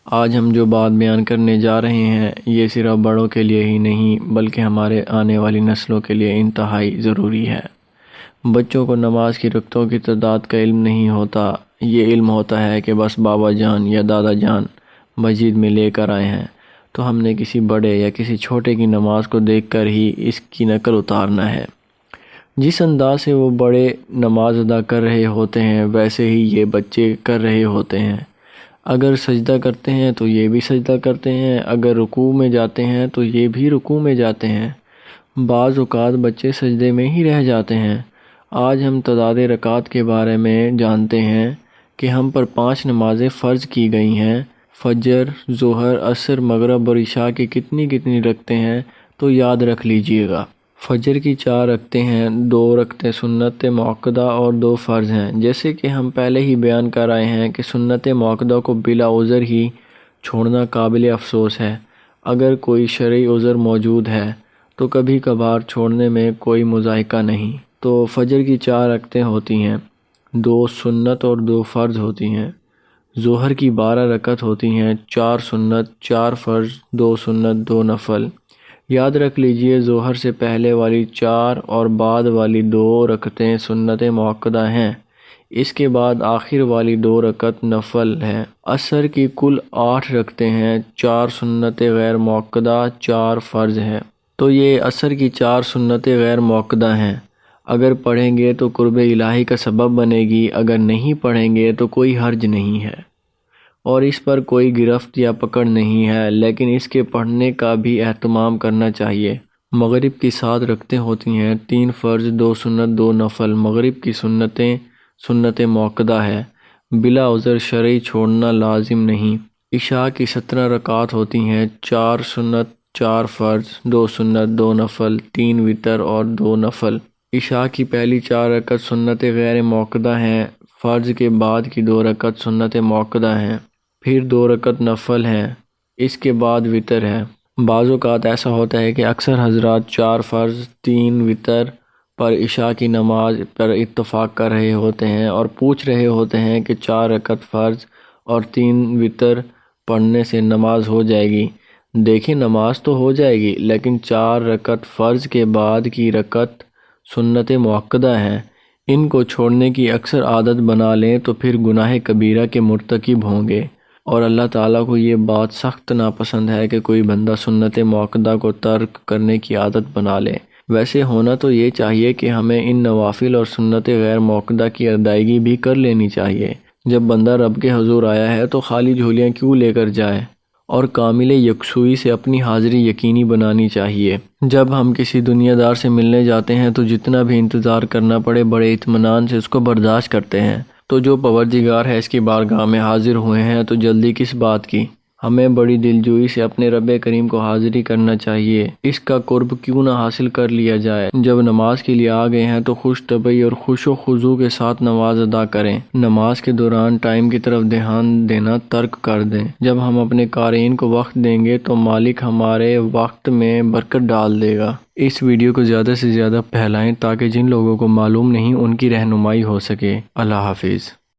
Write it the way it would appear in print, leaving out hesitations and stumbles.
آج ہم جو بات بیان کرنے جا رہے ہیں یہ صرف بڑوں کے لیے ہی نہیں بلکہ ہمارے آنے والی نسلوں کے لیے انتہائی ضروری ہے۔ بچوں کو نماز کی رکعتوں کی تعداد کا علم نہیں ہوتا۔ یہ علم ہوتا ہے کہ بس بابا جان یا دادا جان مسجد میں لے کر آئے ہیں تو ہم نے کسی بڑے یا کسی چھوٹے کی نماز کو دیکھ کر ہی اس کی نقل اتارنا ہے۔ جس انداز سے وہ بڑے نماز ادا کر رہے ہوتے ہیں ویسے ہی یہ بچے کر رہے ہوتے ہیں۔ اگر سجدہ کرتے ہیں تو یہ بھی سجدہ کرتے ہیں، اگر رکوع میں جاتے ہیں تو یہ بھی رکوع میں جاتے ہیں۔ بعض اوقات بچے سجدے میں ہی رہ جاتے ہیں۔ آج ہم تعداد رکعات کے بارے میں جانتے ہیں کہ ہم پر 5 نمازیں فرض کی گئی ہیں۔ فجر، ظہر، عصر، مغرب اور عشاء کی کتنی رکعتیں ہیں تو یاد رکھ لیجئے گا۔ فجر کی 4 رکعتیں ہیں، 2 رکعتیں سنت مؤکدہ اور 2 فرض ہیں۔ جیسے کہ ہم پہلے ہی بیان کر آئے ہیں کہ سنت مؤکدہ کو بلا عذر ہی چھوڑنا قابل افسوس ہے۔ اگر کوئی شرعی عذر موجود ہے تو کبھی کبھار چھوڑنے میں کوئی مضائقہ نہیں۔ تو فجر کی 4 رکعتیں ہوتی ہیں، 2 سنت اور 2 فرض ہوتی ہیں۔ ظہر کی 12 رکعت ہوتی ہیں، 4 سنت، 4 فرض، 2 سنت، 2 نفل۔ یاد رکھ لیجئے ظہر سے پہلے والی 4 اور بعد والی 2 رکعتیں سنت مؤکدہ ہیں، اس کے بعد آخر والی 2 رکعت نفل ہے۔ عصر کی کل 8 رکعتیں ہیں، 4 سنت غیر مؤکدہ، 4 فرض ہے۔ تو یہ عصر کی 4 سنت غیر مؤکدہ ہیں، اگر پڑھیں گے تو قرب الہی کا سبب بنے گی، اگر نہیں پڑھیں گے تو کوئی حرج نہیں ہے اور اس پر کوئی گرفت یا پکڑ نہیں ہے، لیکن اس کے پڑھنے کا بھی اہتمام کرنا چاہیے۔ مغرب کی 7 رکعتیں ہوتی ہیں، 3 فرض، 2 سنت، 2 نفل۔ مغرب کی سنتیں سنت مؤکدہ ہے، بلا عذر شرعی چھوڑنا لازم نہیں۔ عشاء کی 17 رکعات ہوتی ہیں، 4 سنت، 4 فرض، 2 سنت، 2 نفل، 3 وتر اور 2 نفل۔ عشاء کی پہلی 4 رکعت سنت غیر مؤکدہ ہیں، فرض کے بعد کی 2 رکعت سنت مؤکدہ ہیں، پھر 2 رکعت نفل ہیں، اس کے بعد وتر ہے۔ بعض اوقات ایسا ہوتا ہے کہ اکثر حضرات 4 فرض، 3 وتر پر عشاء کی نماز پر اتفاق کر رہے ہوتے ہیں اور پوچھ رہے ہوتے ہیں کہ 4 رکعت فرض اور 3 وتر پڑھنے سے نماز ہو جائے گی۔ دیکھیں نماز تو ہو جائے گی لیکن 4 رکعت فرض کے بعد کی رکعت سنت مؤکدہ ہیں، ان کو چھوڑنے کی اکثر عادت بنا لیں تو پھر گناہ کبیرہ کے مرتکب ہوں گے، اور اللہ تعالیٰ کو یہ بات سخت ناپسند ہے کہ کوئی بندہ سنت مؤکدہ کو ترک کرنے کی عادت بنا لے۔ ویسے ہونا تو یہ چاہیے کہ ہمیں ان نوافل اور سنت غیر مؤکدہ کی ادائیگی بھی کر لینی چاہیے۔ جب بندہ رب کے حضور آیا ہے تو خالی جھولیاں کیوں لے کر جائے، اور کامل یکسوئی سے اپنی حاضری یقینی بنانی چاہیے۔ جب ہم کسی دنیا دار سے ملنے جاتے ہیں تو جتنا بھی انتظار کرنا پڑے بڑے اطمینان سے اس کو برداشت کرتے ہیں۔ تو جو پروردگار ہے اس کی بارگاہ میں حاضر ہوئے ہیں تو جلدی کس بات کی؟ ہمیں بڑی دلجوئی سے اپنے رب کریم کو حاضری کرنا چاہیے، اس کا قرب کیوں نہ حاصل کر لیا جائے۔ جب نماز کے لیے آ گئے ہیں تو خوش طبعی اور خوش و خضوع کے ساتھ نماز ادا کریں۔ نماز کے دوران ٹائم کی طرف دھیان دینا ترک کر دیں۔ جب ہم اپنے قارئین کو وقت دیں گے تو مالک ہمارے وقت میں برکت ڈال دے گا۔ اس ویڈیو کو زیادہ سے زیادہ پھیلائیں تاکہ جن لوگوں کو معلوم نہیں ان کی رہنمائی ہو سکے۔ اللہ حافظ۔